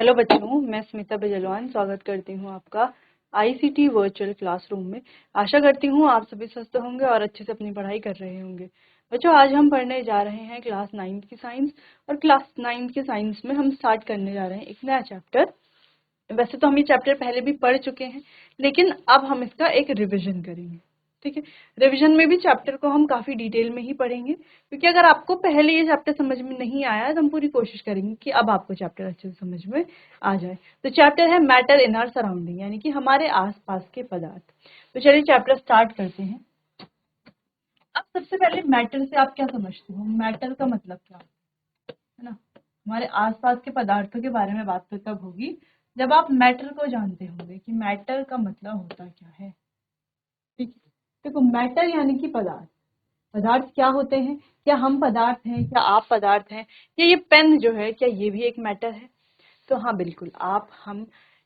Hello बच्चों, मैं स्मिता बेजलवान स्वागत करती हूँ आपका आईसीटी वर्चुअल क्लासरूम में। आशा करती हूँ आप सभी स्वस्थ होंगे और अच्छे से अपनी पढ़ाई कर रहे होंगे। बच्चों, आज हम पढ़ने जा रहे हैं क्लास 9th की साइंस, और क्लास 9th के साइंस में हम स्टार्ट करने जा रहे हैं एक नया चैप्टर। वैसे तो हम ये चैप्टर पहले भी पढ़ चुके हैं, लेकिन अब हम इसका एक रिविजन करेंगे। ठीक है, रिवीजन में भी चैप्टर को हम काफ़ी डिटेल में ही पढ़ेंगे, क्योंकि अगर आपको पहले ये चैप्टर समझ में नहीं आया है तो हम पूरी कोशिश करेंगे कि अब आपको चैप्टर अच्छे से समझ में आ जाए। तो चैप्टर है मैटर इन आवर सराउंडिंग, यानी कि हमारे आसपास के पदार्थ। तो चलिए चैप्टर स्टार्ट करते हैं। अब सबसे पहले मैटर से आप क्या समझते हो? मैटर का मतलब क्या है ना? हमारे आसपास के पदार्थों के बारे में बात तो तब होगी जब आप मैटर को जानते होंगे कि मैटर का मतलब होता क्या है। ठीक है, देखो मैटर यानी कि पदार्थ। पदार्थ क्या होते हैं? क्या हम पदार्थ हैं? क्या आप पदार्थ हैं? या ये पेन जो है, क्या ये भी एक मैटर है? तो हाँ, बिल्कुल, आप, हम,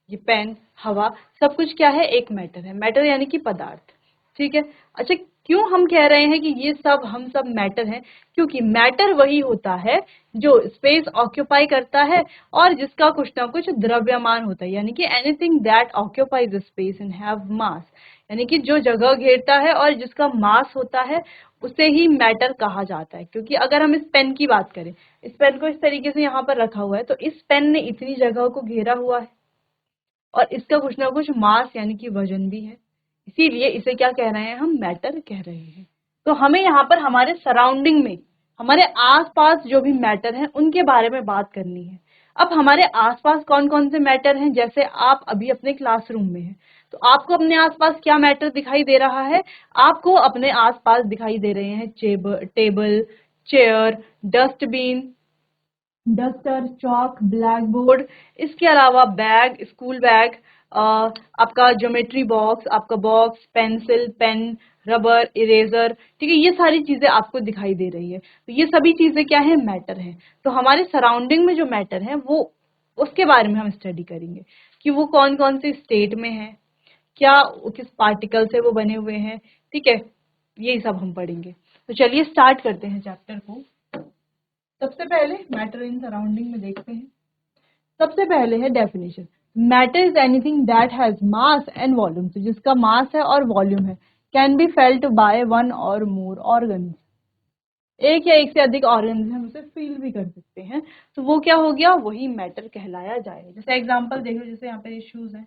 ये पेन, हवा, सब कुछ क्या है? एक मैटर है। मैटर यानी कि पदार्थ। ठीक है। अच्छा, क्यों हम कह रहे हैं कि ये सब, हम सब मैटर हैं? क्योंकि मैटर वही होता है जो स्पेस ऑक्यूपाई करता है और जिसका कुछ ना कुछ द्रव्यमान होता है, यानी कि anything that occupies space and have मास, यानी कि जो जगह घेरता है और जिसका मास होता है, उसे ही मैटर कहा जाता है। क्योंकि अगर हम इस पेन की बात करें, इस पेन को इस तरीके से यहाँ पर रखा हुआ है, तो इस पेन ने इतनी जगह को घेरा हुआ है और इसका कुछ ना कुछ मास यानी कि वजन भी है। इसीलिए इसे क्या कह रहे हैं? हम मैटर कह रहे हैं। तो हमें यहाँ पर हमारे सराउंडिंग में, हमारे आसपास जो भी मैटर हैं उनके बारे में बात करनी है। अब हमारे आसपास कौन कौन से मैटर हैं? जैसे आप अभी अपने क्लासरूम में हैं, तो आपको अपने आसपास क्या मैटर दिखाई दे रहा है? आपको अपने आसपास दिखाई दे रहे हैं table, chair, dustbin, duster, chalk, black board, इसके अलावा बैग, स्कूल बैग, आपका ज्योमेट्री बॉक्स, आपका box, pencil, pen, rubber, eraser. ठीक है, ये सारी चीजें आपको दिखाई दे रही है। तो ये सभी चीजें क्या है? मैटर है। तो हमारे सराउंडिंग में जो मैटर है वो, उसके बारे में हम स्टडी करेंगे कि वो कौन कौन से स्टेट में है, क्या, किस पार्टिकल से वो बने हुए हैं। ठीक है, यही सब हम पढ़ेंगे। तो चलिए स्टार्ट करते हैं चैप्टर को। सबसे पहले मैटर इन सराउंडिंग में देखते हैं। सबसे पहले है definition. Matter is anything that has mass and volume, तो जिसका मास है और वॉल्यूम है। Can be felt by one और मोर ऑर्गन्स, एक या एक से अधिक ऑर्गन्स हम उसे फील भी कर सकते हैं। तो वो क्या हो गया? वही मैटर कहलाया जाएगा। जैसे एग्जांपल देख लो, जैसे यहाँ पे ये शूज है,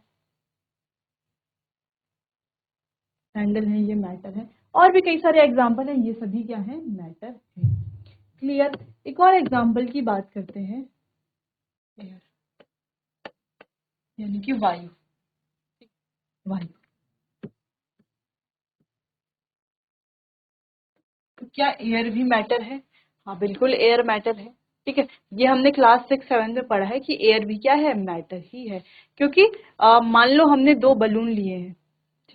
सैंडल है, ये मैटर है। और भी कई सारे एग्जांपल हैं, ये सभी क्या है? मैटर है। क्लियर? एक और एग्जांपल की बात करते हैं। एयर, यानी कि वायु। वायु, तो क्या एयर भी मैटर है? हाँ, बिल्कुल एयर मैटर है। ठीक है, ये हमने क्लास 6-7 में पढ़ा है कि एयर भी क्या है? मैटर ही है। क्योंकि मान लो हमने दो बलून लिए हैं।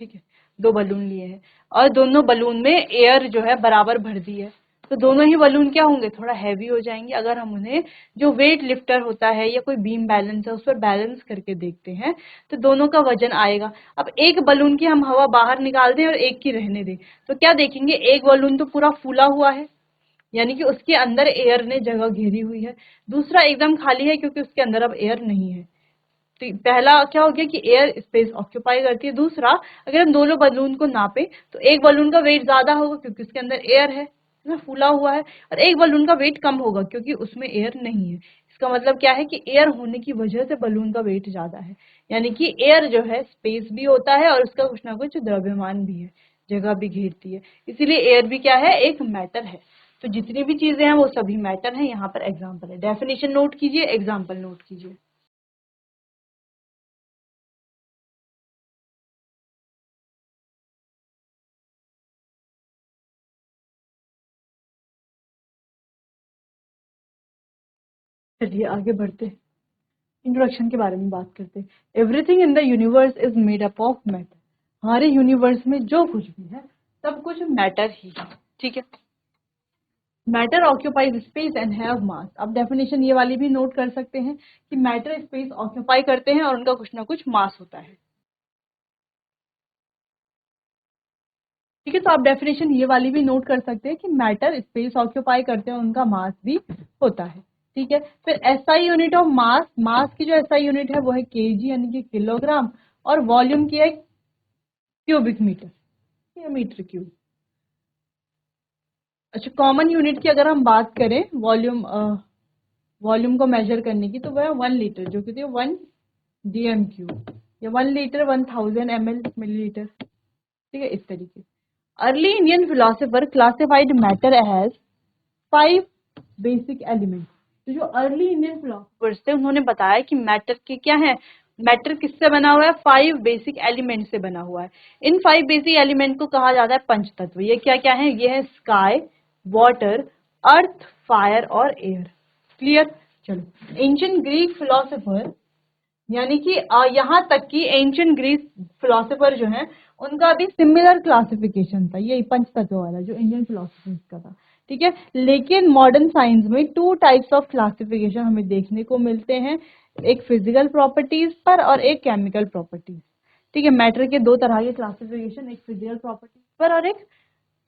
ठीक है, दो बलून लिए हैं और दोनों बलून में एयर जो है बराबर भर दी है, तो दोनों ही बलून क्या होंगे? थोड़ा हैवी हो जाएंगे। अगर हम उन्हें, जो वेट लिफ्टर होता है या कोई बीम बैलेंस है, उस पर बैलेंस करके देखते हैं, तो दोनों का वजन आएगा। अब एक बलून की हम हवा बाहर निकाल दें और एक की रहने दें, तो क्या देखेंगे? एक बलून तो पूरा फूला हुआ है, यानी कि उसके अंदर एयर ने जगह घेरी हुई है। दूसरा एकदम खाली है, क्योंकि उसके अंदर अब एयर नहीं है। तो पहला क्या हो गया कि एयर स्पेस ऑक्यूपाई करती है। दूसरा, अगर हम दोनों बलून को नापे, तो एक बलून का वेट ज्यादा होगा क्योंकि उसके अंदर एयर है, ना, फूला हुआ है, और एक बलून का वेट कम होगा क्योंकि उसमें एयर नहीं है। इसका मतलब क्या है कि एयर होने की वजह से बलून का वेट ज्यादा है। यानी कि एयर जो है स्पेस भी होता है और उसका कुछ ना कुछ द्रव्यमान भी है, जगह भी घेरती है। इसीलिए एयर भी क्या है? एक मैटर है। तो जितनी भी चीजें हैं वो सभी मैटर हैं। यहाँ पर एग्जाम्पल है, डेफिनेशन नोट कीजिए, एग्जाम्पल नोट कीजिए। चलिए आगे बढ़ते हैं, इंट्रोडक्शन के बारे में बात करते हैं। Everything in the universe is made up of matter. हमारे यूनिवर्स में जो कुछ भी है सब कुछ मैटर ही है। ठीक है, matter occupies space and have मास। अब डेफिनेशन ये वाली भी नोट कर सकते हैं कि मैटर स्पेस ऑक्यूपाई करते हैं और उनका कुछ ना कुछ मास होता है। ठीक है, तो आप डेफिनेशन ये वाली भी नोट कर सकते हैं कि मैटर स्पेस ऑक्यूपाई करते हैं, उनका मास भी होता है। ठीक है। फिर एसआई यूनिट ऑफ मास, मास की जो एसआई यूनिट है वो है केजी यानी कि किलोग्राम, और वॉल्यूम की है क्यूबिक मीटर या मीटर क्यूब। अच्छा, कॉमन यूनिट की अगर हम बात करें वॉल्यूम को मेजर करने की, तो वह 1 लीटर, जो कि 1 DMQ, या 1 लीटर 1000 ml मिलीलीटर। ठीक है, इस तरीके। Early Indian philosopher classified matter as 5 basic element. तो जो अर्ली इंडियन फिलोसोफर्स थे उन्होंने बताया कि मैटर के क्या है, मैटर किससे बना हुआ है, 5 बेसिक एलिमेंट से बना हुआ है। इन 5 बेसिक एलिमेंट को कहा जाता है पंच तत्व। ये क्या क्या है, ये है स्काई, वाटर, अर्थ, फायर और एयर। क्लियर। चलो, एंशिएंट ग्रीक फिलोसोफर, यानी कि यहाँ तक कि एंशिएंट ग्रीक फिलोसोफर जो है उनका भी सिमिलर क्लासिफिकेशन था, ये पंच तत्व वाला जो इंडियन फिलोसफर्स का था। ठीक है, लेकिन मॉडर्न साइंस में 2 टाइप्स ऑफ क्लासिफिकेशन हमें देखने को मिलते हैं, एक फिजिकल प्रॉपर्टीज पर और एक केमिकल प्रॉपर्टीज। ठीक है, मैटर के 2 तरह के क्लासिफिकेशन, एक फिजिकल प्रॉपर्टीज पर और एक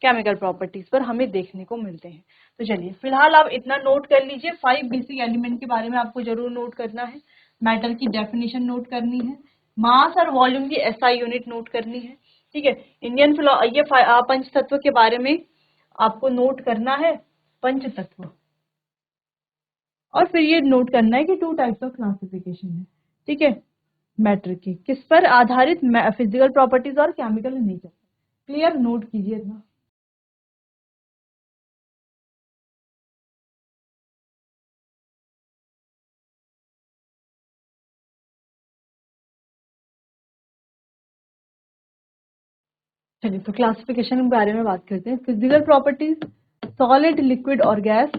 केमिकल प्रॉपर्टीज पर हमें देखने को मिलते हैं। तो चलिए, फिलहाल आप इतना नोट कर लीजिए, 5 बेसिक एलिमेंट के बारे में आपको जरूर नोट करना है, मैटर की डेफिनेशन नोट करनी है, मास और वॉल्यूम की एसआई यूनिट नोट करनी है। ठीक है, ये पंच तत्व के बारे में आपको नोट करना है, पंच तत्व, और फिर ये नोट करना है कि 2 टाइप्स ऑफ क्लासिफिकेशन है। ठीक है, मैटर की किस पर आधारित, फिजिकल प्रॉपर्टीज और केमिकल नेचर। क्लियर, नोट कीजिए इतना। चलिए, तो क्लासिफिकेशन के बारे में बात करते हैं। फिजिकल प्रॉपर्टीज, सॉलिड, लिक्विड और gas.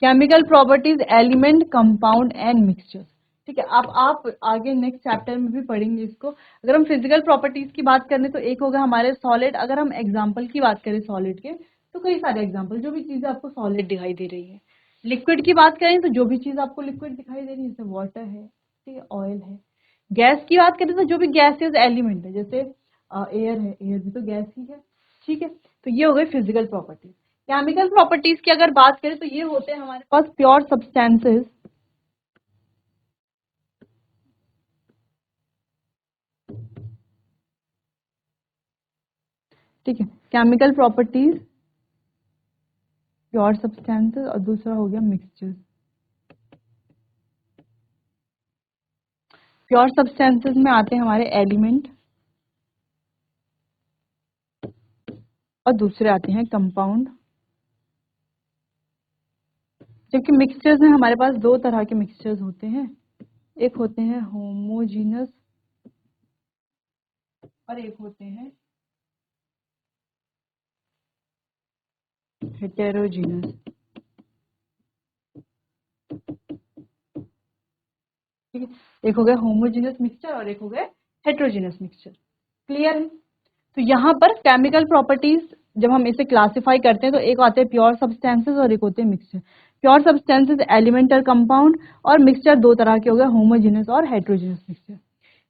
Chemical properties, element, compound and mixture. ठीक है, आप आगे नेक्स्ट चैप्टर में भी पढ़ेंगे इसको। अगर हम फिजिकल प्रॉपर्टीज की बात करें तो एक होगा हमारे सॉलिड। अगर हम एग्जांपल की बात करें सॉलिड के, तो कई सारे एग्जांपल, जो भी चीजें आपको सॉलिड दिखाई दे रही है। लिक्विड की बात करें तो जो भी चीज आपको लिक्विड दिखाई दे रही है, जैसे वाटर है, ठीक है, ऑयल है। गैस की बात करें तो जो भी गैसेस एलिमेंट है, जैसे एयर है, एयर भी तो गैस ही है। ठीक है, तो ये हो गई फिजिकल प्रॉपर्टीज। केमिकल प्रॉपर्टीज की अगर बात करें तो ये होते हैं हमारे पास प्योर सब्सटेंसेस। ठीक है, केमिकल प्रॉपर्टीज, प्योर सब्सटेंसेस, और दूसरा हो गया मिक्सचर। प्योर सब्सटेंसेस में आते हैं हमारे एलिमेंट, और दूसरे आते हैं कंपाउंड। जबकि मिक्सचर्स में हमारे पास 2 तरह के मिक्सचर्स होते हैं, एक होते हैं होमोजीनस और एक होते हैं हेटेरोजीनस। ठीक है, एक हो गया होमोजीनस मिक्सचर और एक हो गया हेटेरोजीनस मिक्सचर। क्लियर है। तो यहाँ पर केमिकल प्रॉपर्टीज जब हम इसे क्लासिफाई करते हैं तो एक आते हैं प्योर सब्सटेंसेस और एक होते हैं मिक्सचर। प्योर सब्सटेंसेस एलिमेंट और कंपाउंड, और मिक्सचर 2 तरह के हो गए, होमोजीनस और हेटेरोजीनस मिक्सचर।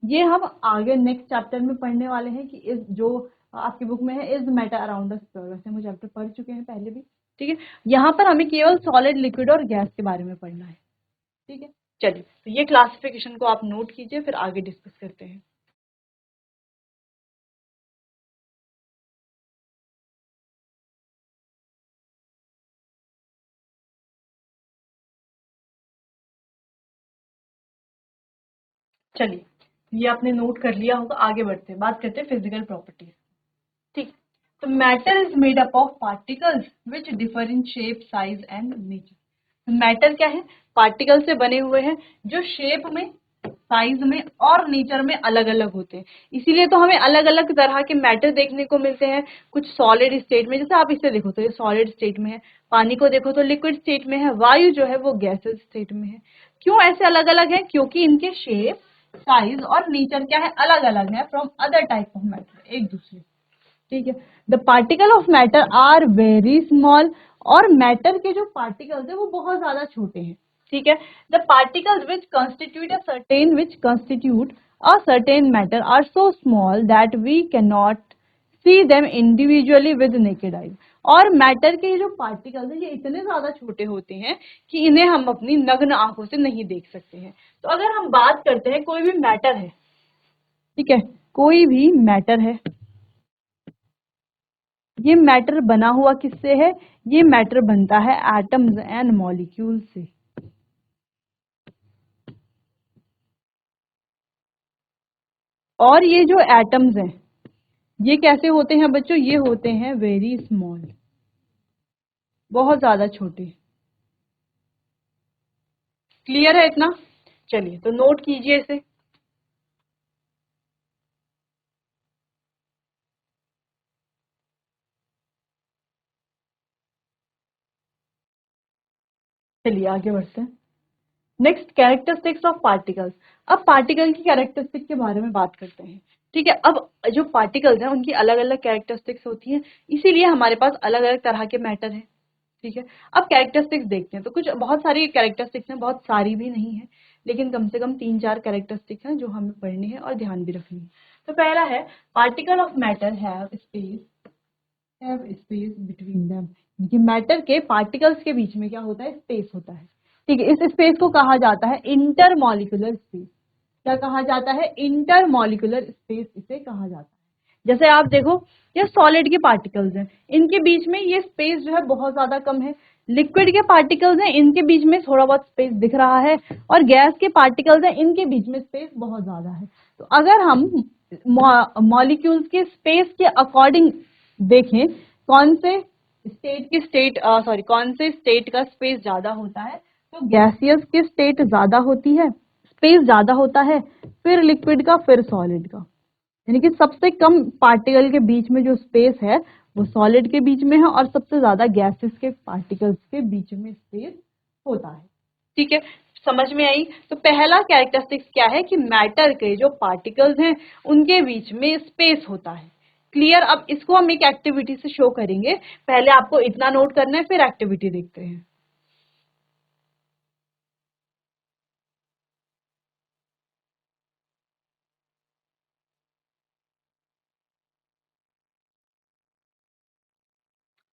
ये हम आगे नेक्स्ट चैप्टर में पढ़ने वाले हैं कि इस जो आपकी बुक में है, is matter around us pure, वैसे हम चैप्टर पढ़ चुके हैं पहले भी। ठीक है, यहाँ पर हमें केवल सॉलिड, लिक्विड और गैस के बारे में पढ़ना है। ठीक है, चलिए, तो ये क्लासिफिकेशन को आप नोट कीजिए, फिर आगे डिस्कस करते हैं। चलिए, ये आपने नोट कर लिया होगा, आगे बढ़ते हैं, बात करते हैं फिजिकल प्रॉपर्टीज। ठीक, तो matter is made up of particles which differ in shape, size and nature. Matter क्या है, पार्टिकल से बने हुए हैं जो शेप में, साइज में और नेचर में अलग अलग होते हैं। इसीलिए तो हमें अलग अलग तरह के मैटर देखने को मिलते हैं। कुछ सॉलिड स्टेट में, जैसे आप इसे देखो तो ये सॉलिड स्टेट में है, पानी को देखो तो लिक्विड स्टेट में है, वायु जो है वो गैसेस स्टेट में है। क्यों ऐसे अलग अलग है, क्योंकि इनके शेप, साइज और नेचर क्या है, अलग अलग है from other type of matter, एक दूसरे। ठीक है, the particle of matter are very small, और मैटर के जो पार्टिकल्स है वो बहुत ज्यादा छोटे हैं। ठीक है, the particles which constitute a certain matter are so small that we can not see them individually with naked eyes. और मैटर के जो पार्टिकल्स हैं ये इतने ज्यादा छोटे होते हैं कि इन्हें हम अपनी नग्न आंखों से नहीं देख सकते हैं। तो अगर हम बात करते हैं कोई भी मैटर है, ठीक है, कोई भी मैटर है, ये मैटर बना हुआ किससे है? ये मैटर बनता है एटम्स एंड मॉलिक्यूल से। और ये जो एटम्स हैं ये कैसे होते हैं बच्चों? ये होते हैं वेरी स्मॉल, बहुत ज्यादा छोटे। क्लियर है इतना? चलिए तो नोट कीजिए इसे। चलिए आगे बढ़ते हैं। Next, characteristics of particles. अब पार्टिकल की कैरेक्टरिस्टिक के बारे में बात करते हैं। ठीक है, अब जो पार्टिकल्स हैं उनकी अलग अलग कैरेक्टरिस्टिक्स होती हैं, इसीलिए हमारे पास अलग अलग तरह के मैटर हैं। ठीक है, अब कैरेक्टरिस्टिक्स देखते हैं। तो कुछ बहुत सारी कैरेक्टरिस्टिक्स हैं, बहुत सारी भी नहीं है, लेकिन कम से कम 3-4 कैरेक्टरिस्टिक्स हैं जो हमें पढ़नी है और ध्यान भी रखनी है। तो पहला है, particle of matter have space between them. ये मैटर के पार्टिकल्स के बीच में क्या होता है? स्पेस होता है। ठीक है, इस स्पेस को कहा जाता है इंटरमॉलिक्यूलर स्पेस। क्या कहा जाता है? इंटरमॉलिक्यूलर स्पेस इसे कहा जाता है। जैसे आप देखो, ये सॉलिड के पार्टिकल्स हैं, इनके बीच में ये स्पेस जो है बहुत ज्यादा कम है। लिक्विड के पार्टिकल्स हैं, इनके बीच में थोड़ा बहुत स्पेस दिख रहा है, और गैस के पार्टिकल्स हैं, इनके बीच में स्पेस बहुत ज्यादा है। तो अगर हम मॉलिक्यूल्स के स्पेस के अकॉर्डिंग देखें, कौन से कौन से स्टेट का स्पेस ज्यादा होता है, तो गैसियस की स्टेट ज्यादा होती है, स्पेस ज्यादा होता है, फिर लिक्विड का, फिर सॉलिड का। यानी कि सबसे कम पार्टिकल के बीच में जो स्पेस है वो सॉलिड के बीच में है, और सबसे ज्यादा गैसेस के पार्टिकल्स के बीच में स्पेस होता है। ठीक है, समझ में आई? तो पहला कैरेक्टरिस्टिक्स क्या है कि मैटर के जो पार्टिकल्स हैं उनके बीच में स्पेस होता है। क्लियर? अब इसको हम एक एक्टिविटी से शो करेंगे। पहले आपको इतना नोट करना है, फिर एक्टिविटी देखते हैं।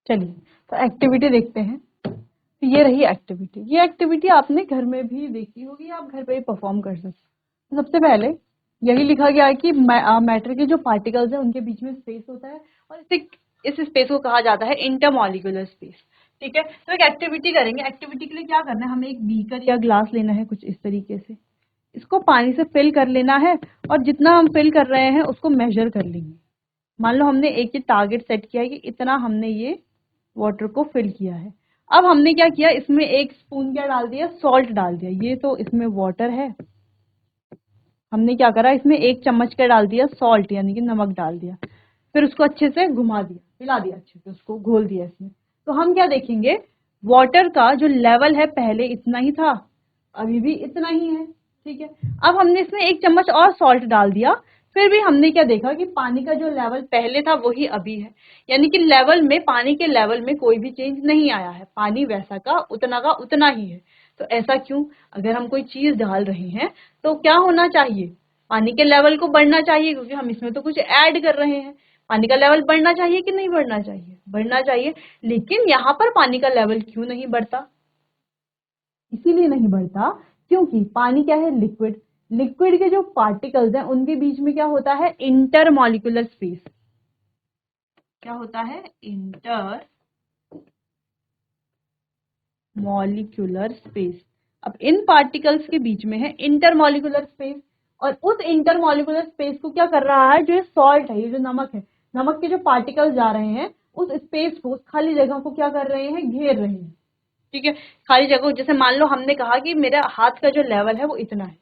चलिए तो एक्टिविटी देखते हैं। तो ये रही एक्टिविटी। ये एक्टिविटी आपने घर में भी देखी होगी, आप घर पे ही परफॉर्म कर सकते हैं। तो सबसे पहले यही लिखा गया है कि मैटर के जो पार्टिकल्स हैं उनके बीच में स्पेस होता है, और इस स्पेस को कहा जाता है इंटरमॉलिक्यूलर स्पेस। ठीक है, तो एक एक्टिविटी करेंगे। एक्टिविटी के लिए क्या करना है, हमें एक बीकर या ग्लास लेना है कुछ इस तरीके से, इसको पानी से फिल कर लेना है, और जितना हम फिल कर रहे हैं उसको मेजर कर लेंगे। मान लो हमने एक ही टारगेट सेट किया है कि इतना हमने ये वाटर को फिल किया है। अब हमने क्या किया, इसमें 1 स्पून क्या डाल दिया? सॉल्ट डाल दिया। ये तो इसमें वाटर है, हमने क्या करा, इसमें 1 चम्मच क्या डाल दिया? सॉल्ट, यानी कि नमक डाल दिया। फिर उसको अच्छे से घुमा दिया, मिला दिया, अच्छे से उसको घोल दिया इसमें। तो हम क्या देखेंगे, वाटर का जो लेवल है पहले इतना ही था, अभी भी इतना ही है। ठीक है, अब हमने इसमें 1 चम्मच और सॉल्ट डाल दिया, फिर भी हमने क्या देखा कि पानी का जो लेवल पहले था वही अभी है। यानी कि लेवल में, पानी के लेवल में कोई भी चेंज नहीं आया है, पानी वैसा का उतना ही है। तो ऐसा क्यों? अगर हम कोई चीज डाल रहे हैं तो क्या होना चाहिए? पानी के लेवल को बढ़ना चाहिए, क्योंकि हम इसमें तो कुछ ऐड कर रहे हैं। पानी का लेवल बढ़ना चाहिए कि नहीं बढ़ना चाहिए? बढ़ना चाहिए। लेकिन यहाँ पर पानी का लेवल क्यों नहीं बढ़ता? इसीलिए नहीं बढ़ता क्योंकि पानी क्या है? लिक्विड। लिक्विड के जो पार्टिकल्स हैं उनके बीच में क्या होता है? Intermolecular space. क्या होता है? Inter molecular space. अब इन पार्टिकल्स के बीच में है इंटरमॉलिक्यूलर स्पेस, और उस इंटरमॉलिक्यूलर स्पेस को क्या कर रहा है? जो सॉल्ट है, ये जो नमक है, नमक के जो पार्टिकल्स जा रहे हैं उस स्पेस को, उस खाली जगह को क्या कर रहे हैं? घेर रहे हैं। ठीक है, खाली जगह, जैसे मान लो हमने कहा कि मेरा हाथ का जो लेवल है वो इतना है,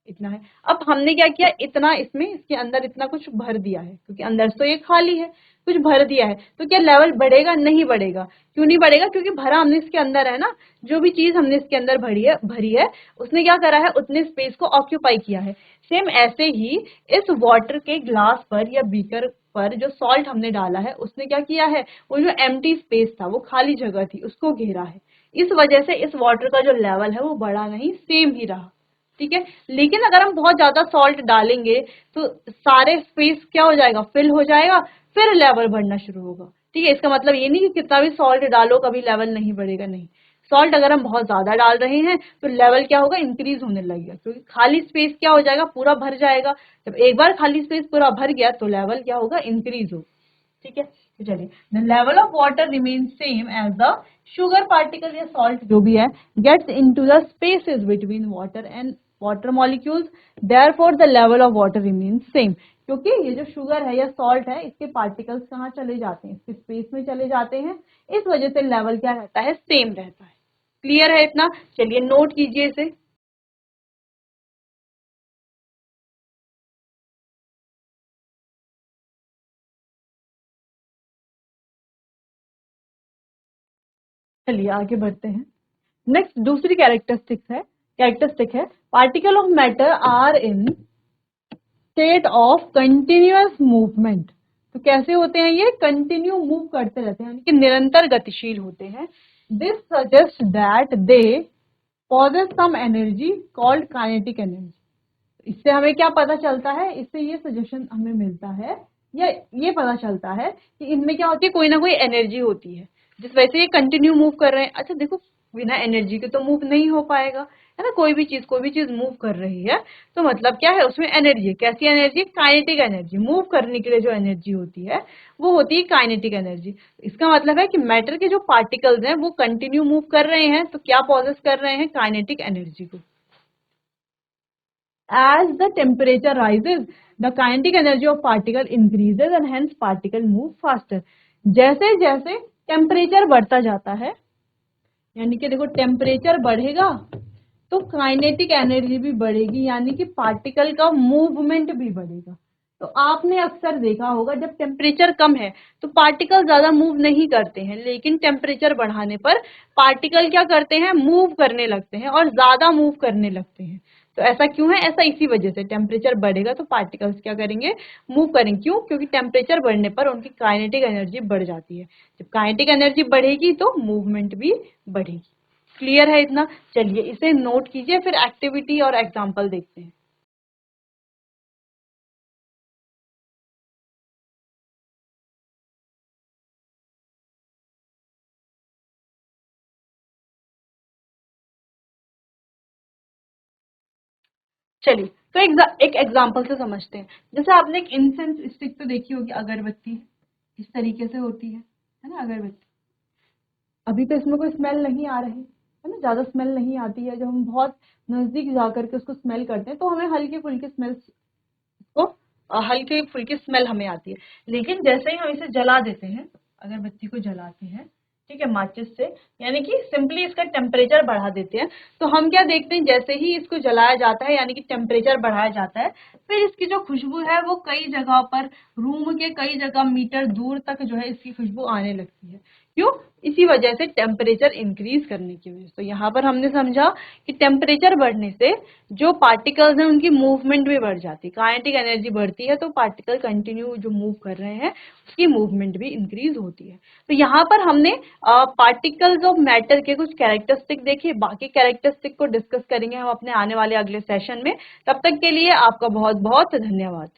इतना है। अब हमने क्या किया, इतना इसमें, इसके अंदर इतना कुछ भर दिया है, क्योंकि अंदर तो ये खाली है, कुछ भर दिया है। तो क्या लेवल बढ़ेगा? नहीं बढ़ेगा। क्यों नहीं बढ़ेगा? क्योंकि भरा हमने इसके अंदर है ना, जो भी चीज हमने इसके अंदर भरी है उसने क्या करा है? उतने स्पेस को ऑक्यूपाई किया है। सेम ऐसे ही इस वाटर के ग्लास पर या बीकर पर जो सॉल्ट हमने डाला है उसने क्या किया है? वो जो एम्प्टी स्पेस था, वो खाली जगह थी, उसको घेरा है। इस वजह से इस वाटर का जो लेवल है वो बढ़ा नहीं, सेम ही रहा। ठीक है, लेकिन अगर हम बहुत ज्यादा सॉल्ट डालेंगे तो सारे स्पेस क्या हो जाएगा? फिल हो जाएगा, फिर लेवल बढ़ना शुरू होगा। ठीक है, इसका मतलब ये नहीं कि कितना भी सॉल्ट डालो कभी लेवल नहीं बढ़ेगा, नहीं। सॉल्ट अगर हम बहुत ज्यादा डाल रहे हैं तो लेवल क्या होगा, इंक्रीज होने लगेगा, क्योंकि खाली स्पेस क्या हो जाएगा, पूरा भर जाएगा। जब एक बार खाली स्पेस पूरा भर गया तो लेवल क्या होगा, इंक्रीज हो। ठीक है, तो चलिए, the level of water remains same as the sugar particle या सॉल्ट जो भी है gets into the spaces between water and water molecules, therefore the level of water remains same. क्योंकि ये जो शुगर है या सॉल्ट है, इसके पार्टिकल्स कहाँ चले जाते हैं, इसके स्पेस में चले जाते हैं, इस वजह से लेवल क्या रहता है, सेम रहता है। क्लियर है इतना? चलिए नोट कीजिए इसे। चलिए आगे बढ़ते हैं। नेक्स्ट दूसरी कैरेक्टरिस्टिक है particle of matter are in state of continuous movement. तो कैसे होते हैं ये, कंटिन्यू मूव करते रहते हैं, यानी कि निरंतर गतिशील होते हैं। This suggest that they possess some energy called kinetic energy. इससे हमें क्या पता चलता है, इससे ये सजेशन हमें मिलता है या ये पता चलता है कि इनमें क्या होती है, कोई ना कोई एनर्जी होती है जिस वजह से ये कंटिन्यू मूव कर रहे हैं। अच्छा देखो, बिना एनर्जी के तो मूव नहीं हो पाएगा, है ना। कोई भी चीज मूव कर रही है तो मतलब क्या है, उसमें एनर्जी है। कैसी एनर्जी, काइनेटिक एनर्जी। मूव करने के लिए जो एनर्जी होती है वो होती है काइनेटिक एनर्जी। इसका मतलब है कि मैटर के जो पार्टिकल्स हैं वो कंटिन्यू मूव कर रहे हैं तो क्या पॉजेस कर रहे हैं, काइनेटिक एनर्जी को। As the temperature rises, the kinetic energy of particle increases and hence particle move faster. जैसे जैसे टेम्परेचर बढ़ता जाता है, यानी कि देखो टेम्परेचर बढ़ेगा तो काइनेटिक एनर्जी भी बढ़ेगी, यानी कि पार्टिकल का मूवमेंट भी बढ़ेगा। तो आपने अक्सर देखा होगा जब टेम्परेचर कम है तो पार्टिकल ज्यादा मूव नहीं करते हैं, लेकिन टेम्परेचर बढ़ाने पर पार्टिकल क्या करते हैं, मूव करने लगते हैं और ज्यादा मूव करने लगते हैं। तो ऐसा क्यों है, ऐसा इसी वजह से, टेम्परेचर बढ़ेगा तो पार्टिकल्स क्या करेंगे, मूव करेंगे। क्यों, क्योंकि टेम्परेचर बढ़ने पर उनकी काइनेटिक एनर्जी बढ़ जाती है। जब काइनेटिक एनर्जी बढ़ेगी तो मूवमेंट भी बढ़ेगी। क्लियर है इतना? चलिए इसे नोट कीजिए, फिर एक्टिविटी और एग्जाम्पल देखते हैं। चलिए तो एक एग्जाम्पल से समझते हैं। जैसे आपने एक इंसेंस स्टिक तो देखी होगी, अगरबत्ती इस तरीके से होती है ना अगरबत्ती। अभी तो इसमें कोई स्मेल नहीं आ रही है ना, ज्यादा स्मेल नहीं आती है। जब हम बहुत नजदीक जाकर के उसको स्मेल करते हैं तो हमें हल्की फुल्की स्मेल को हल्की फुल्की स्मेल हमें आती है। लेकिन जैसे ही हम इसे जला देते हैं, अगरबत्ती को जलाते हैं, ठीक है, माचिस से, यानी कि सिंपली इसका टेम्परेचर बढ़ा देते हैं, तो हम क्या देखते हैं, जैसे ही इसको जलाया जाता है यानी कि टेम्परेचर बढ़ाया जाता है, फिर इसकी जो खुशबू है वो कई जगह पर, रूम के कई जगह मीटर दूर तक जो है इसकी खुशबू आने लगती है। क्यों, इसी वजह से, टेम्परेचर इंक्रीज करने की वजह से। तो यहाँ पर हमने समझा कि टेम्परेचर बढ़ने से जो पार्टिकल्स हैं उनकी मूवमेंट भी बढ़ जाती है, काइनेटिक एनर्जी बढ़ती है, तो पार्टिकल कंटिन्यू जो मूव कर रहे हैं उसकी मूवमेंट भी इंक्रीज होती है। तो यहाँ पर हमने पार्टिकल्स ऑफ मैटर के कुछ कैरेक्टरिस्टिक देखे, बाकी कैरेक्टरिस्टिक को डिस्कस करेंगे हम अपने आने वाले अगले सेशन में। तब तक के लिए आपका बहुत बहुत धन्यवाद।